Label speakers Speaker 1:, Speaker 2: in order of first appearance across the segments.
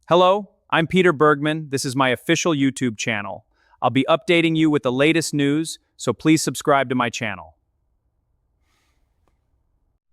Speaker 1: Hello, I'm Peter Bergman. This is my official YouTube channel. I'll be updating you with the latest news, so please subscribe to my channel.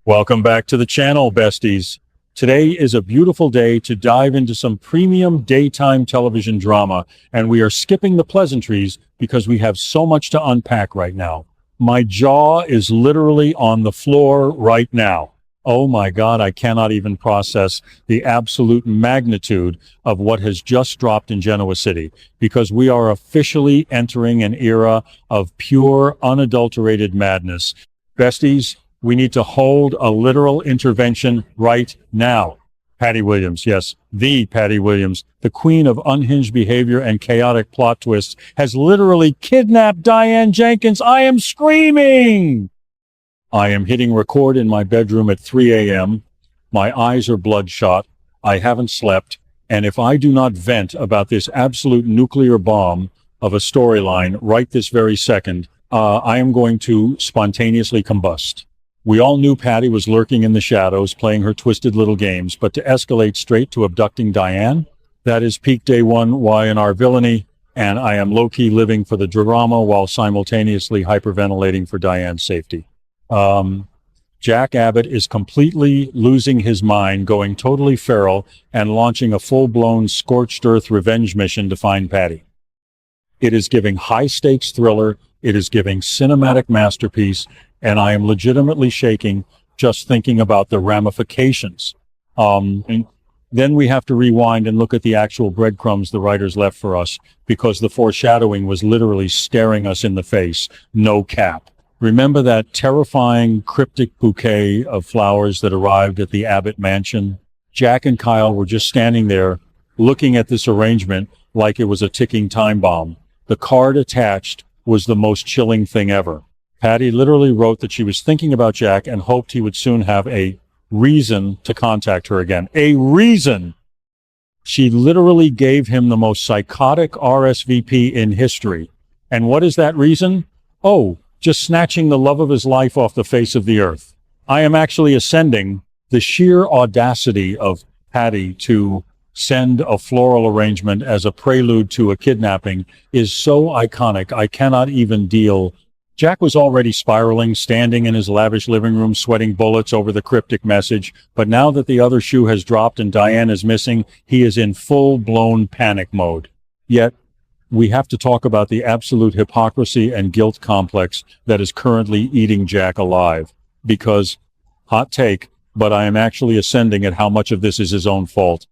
Speaker 2: Welcome back to the channel, besties. Today is a beautiful day to dive into some premium daytime television drama, and we are skipping the pleasantries because we have so much to unpack right now. My jaw is literally on the floor right now. Oh my God, I cannot even process the absolute magnitude of what has just dropped in Genoa City, because we are officially entering an era of pure, unadulterated madness. Besties, we need to hold a literal intervention right now. Patty Williams, yes, the Patty Williams, the queen of unhinged behavior and chaotic plot twists, has literally kidnapped Diane Jenkins. I am screaming! I am hitting record in my bedroom at 3 a.m. My eyes are bloodshot. I haven't slept. And if I do not vent about this absolute nuclear bomb of a storyline right this very second, I am going to spontaneously combust. We all knew Patty was lurking in the shadows, playing her twisted little games, but to escalate straight to abducting Diane, that is peak day one Y&R villainy, and I am low-key living for the drama while simultaneously hyperventilating for Diane's safety. Jack Abbott is completely losing his mind, going totally feral, and launching a full-blown scorched earth revenge mission to find Patty. It is giving high-stakes thriller, it is giving cinematic masterpiece, and I am legitimately shaking just thinking about the ramifications. And then we have to rewind and look at the actual breadcrumbs the writers left for us, because the foreshadowing was literally staring us in the face, no cap. Remember that terrifying cryptic bouquet of flowers that arrived at the Abbott mansion? Jack and Kyle were just standing there looking at this arrangement like it was a ticking time bomb. The card attached was the most chilling thing ever. Patty literally wrote that she was thinking about Jack and hoped he would soon have a reason to contact her again. A reason! She literally gave him the most psychotic RSVP in history. And what is that reason? Oh, just snatching the love of his life off the face of the earth. I am actually ascending. The sheer audacity of Patty to send a floral arrangement as a prelude to a kidnapping is so iconic, I cannot even deal. Jack was already spiraling, standing in his lavish living room, sweating bullets over the cryptic message. But now that the other shoe has dropped and Diane is missing, he is in full-blown panic mode. Yet, we have to talk about the absolute hypocrisy and guilt complex that is currently eating Jack alive. Because, hot take, but I am actually ascending at how much of this is his own fault.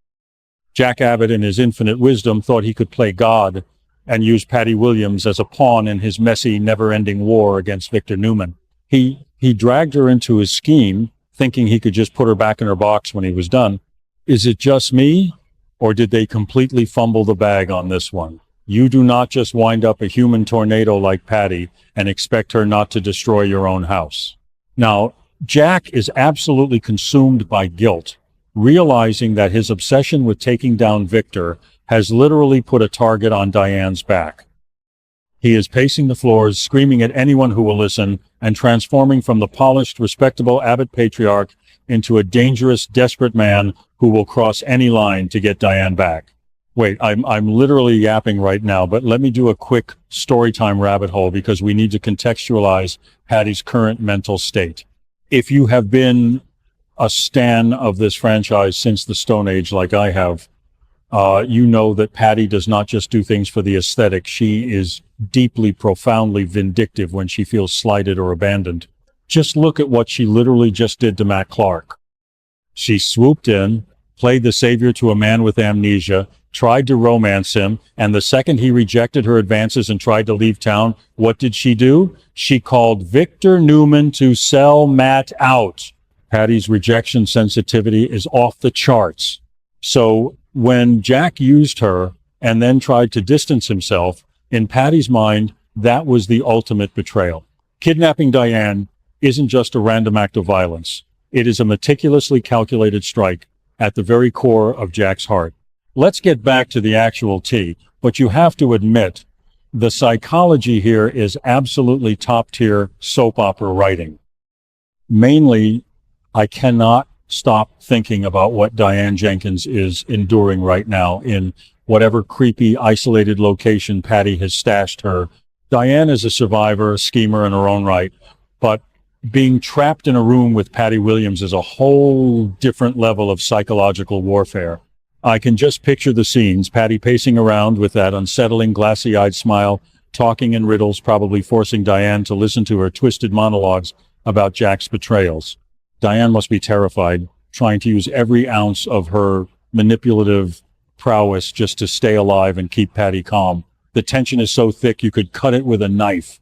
Speaker 2: Jack Abbott, in his infinite wisdom, thought he could play God and use Patty Williams as a pawn in his messy, never-ending war against Victor Newman. He dragged her into his scheme, thinking he could just put her back in her box when he was done. Is it just me, or did they completely fumble the bag on this one? You do not just wind up a human tornado like Patty and expect her not to destroy your own house. Now, Jack is absolutely consumed by guilt, realizing that his obsession with taking down Victor has literally put a target on Diane's back. He is pacing the floors, screaming at anyone who will listen, and transforming from the polished, respectable Abbott patriarch into a dangerous, desperate man who will cross any line to get Diane back. Wait, I'm literally yapping right now, but let me do a quick storytime rabbit hole because we need to contextualize Patty's current mental state. If you have been a stan of this franchise since the Stone Age like I have, you know that Patty does not just do things for the aesthetic. She is deeply, profoundly vindictive when she feels slighted or abandoned. Just look at what she literally just did to Matt Clark. She swooped in, played the savior to a man with amnesia, tried to romance him, and the second he rejected her advances and tried to leave town, what did she do? She called Victor Newman to sell Matt out. Patty's rejection sensitivity is off the charts. So when Jack used her and then tried to distance himself, in Patty's mind, that was the ultimate betrayal. Kidnapping Diane isn't just a random act of violence. It is a meticulously calculated strike at the very core of Jack's heart. Let's get back to the actual tea, but you have to admit, the psychology here is absolutely top-tier soap opera writing. Mainly, I cannot stop thinking about what Diane Jenkins is enduring right now in whatever creepy, isolated location Patty has stashed her. Diane is a survivor, a schemer in her own right, but being trapped in a room with Patty Williams is a whole different level of psychological warfare. I can just picture the scenes, Patty pacing around with that unsettling, glassy-eyed smile, talking in riddles, probably forcing Diane to listen to her twisted monologues about Jack's betrayals. Diane must be terrified, trying to use every ounce of her manipulative prowess just to stay alive and keep Patty calm. The tension is so thick you could cut it with a knife.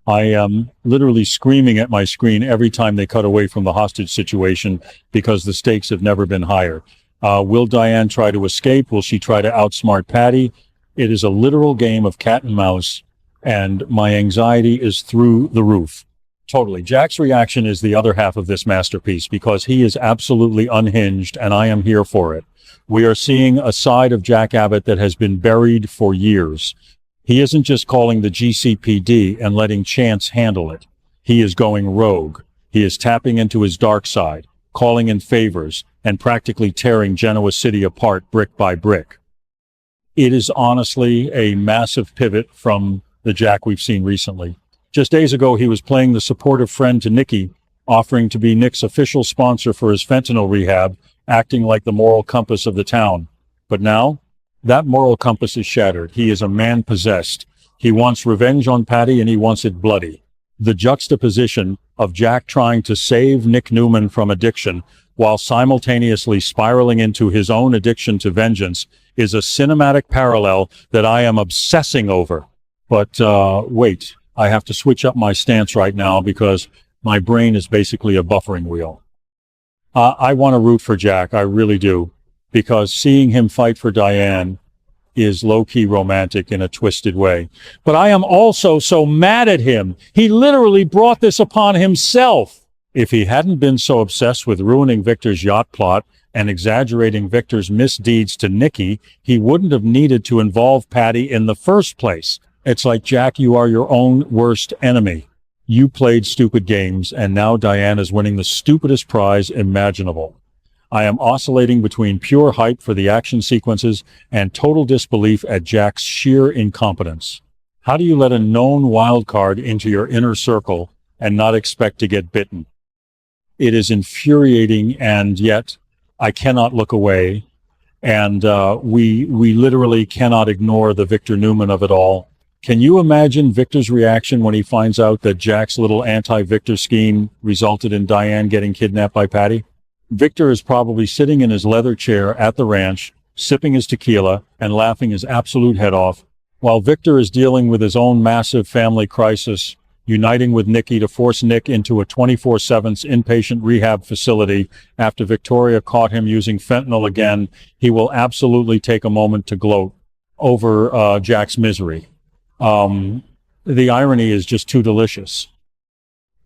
Speaker 2: I am literally screaming at my screen every time they cut away from the hostage situation because the stakes have never been higher. Will Diane try to escape? Will she try to outsmart Patty? It is a literal game of cat and mouse, and my anxiety is through the roof. Totally. Jack's reaction is the other half of this masterpiece because he is absolutely unhinged, and I am here for it. We are seeing a side of Jack Abbott that has been buried for years. He isn't just calling the GCPD and letting chance handle it. He is going rogue. He is tapping into his dark side, calling in favors, and practically tearing Genoa City apart brick by brick. It is honestly a massive pivot from the Jack we've seen recently. Just days ago, he was playing the supportive friend to Nikki, offering to be Nick's official sponsor for his fentanyl rehab, acting like the moral compass of the town. But now, that moral compass is shattered. He is a man possessed. He wants revenge on Patty, and he wants it bloody. The juxtaposition of Jack trying to save Nick Newman from addiction while simultaneously spiraling into his own addiction to vengeance is a cinematic parallel that I am obsessing over. But wait, I have to switch up my stance right now because my brain is basically a buffering wheel. I want to root for Jack, I really do, because seeing him fight for Diane is low-key romantic in a twisted way. But I am also so mad at him. He literally brought this upon himself. If he hadn't been so obsessed with ruining Victor's yacht plot and exaggerating Victor's misdeeds to Nikki, he wouldn't have needed to involve Patty in the first place. It's like, Jack, you are your own worst enemy. You played stupid games, and now Diane is winning the stupidest prize imaginable. I am oscillating between pure hype for the action sequences and total disbelief at Jack's sheer incompetence. How do you let a known wild card into your inner circle and not expect to get bitten? It is infuriating, and yet I cannot look away. And we literally cannot ignore the Victor Newman of it all. Can you imagine Victor's reaction when he finds out that Jack's little anti-Victor scheme resulted in Diane getting kidnapped by Patty? Victor is probably sitting in his leather chair at the ranch, sipping his tequila and laughing his absolute head off, while Victor is dealing with his own massive family crisis, uniting with Nikki to force Nick into a 24/7 inpatient rehab facility after Victoria caught him using fentanyl again. He will absolutely take a moment to gloat over Jack's misery. The irony is just too delicious.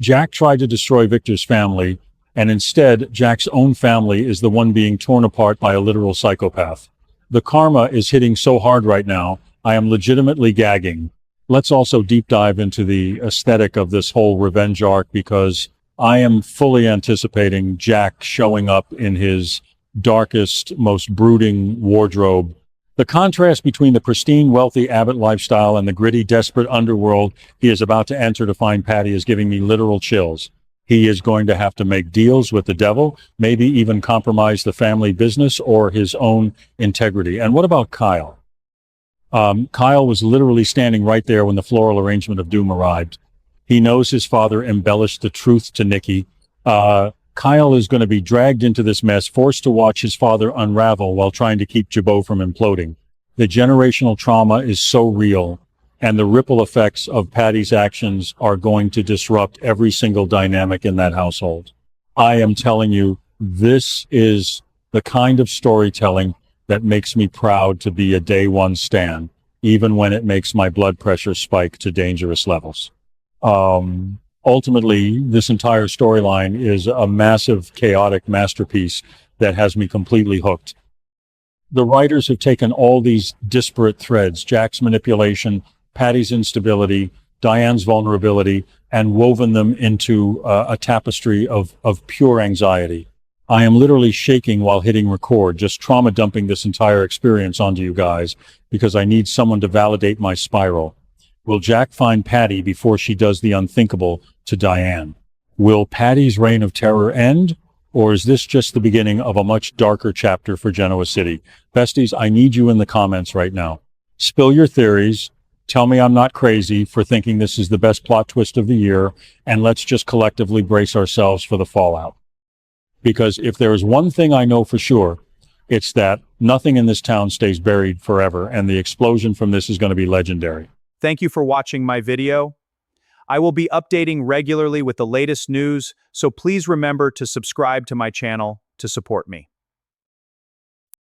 Speaker 2: Jack tried to destroy Victor's family, and instead, Jack's own family is the one being torn apart by a literal psychopath. The karma is hitting so hard right now, I am legitimately gagging. Let's also deep dive into the aesthetic of this whole revenge arc, because I am fully anticipating Jack showing up in his darkest, most brooding wardrobe. The contrast between the pristine, wealthy Abbott lifestyle and the gritty, desperate underworld he is about to enter to find Patty is giving me literal chills. He is going to have to make deals with the devil, maybe even compromise the family business or his own integrity. And what about Kyle? Kyle was literally standing right there when the floral arrangement of doom arrived. He knows his father embellished the truth to Nikki. Kyle is going to be dragged into this mess, forced to watch his father unravel while trying to keep Jabot from imploding. The generational trauma is so real, and the ripple effects of Patty's actions are going to disrupt every single dynamic in that household. I am telling you, this is the kind of storytelling that makes me proud to be a day one stan, even when it makes my blood pressure spike to dangerous levels. Ultimately, this entire storyline is a massive, chaotic masterpiece that has me completely hooked. The writers have taken all these disparate threads, Jack's manipulation, Patty's instability, Diane's vulnerability, and woven them into a tapestry of pure anxiety. I am literally shaking while hitting record, just trauma dumping this entire experience onto you guys because I need someone to validate my spiral. Will Jack find Patty before she does the unthinkable to Diane? Will Patty's reign of terror end? Or is this just the beginning of a much darker chapter for Genoa City? Besties, I need you in the comments right now. Spill your theories. Tell me I'm not crazy for thinking this is the best plot twist of the year, and let's just collectively brace ourselves for the fallout. Because if there is one thing I know for sure, it's that nothing in this town stays buried forever, and the explosion from this is going to be legendary.
Speaker 1: Thank you for watching my video. I will be updating regularly with the latest news, so please remember to subscribe to my channel to support me.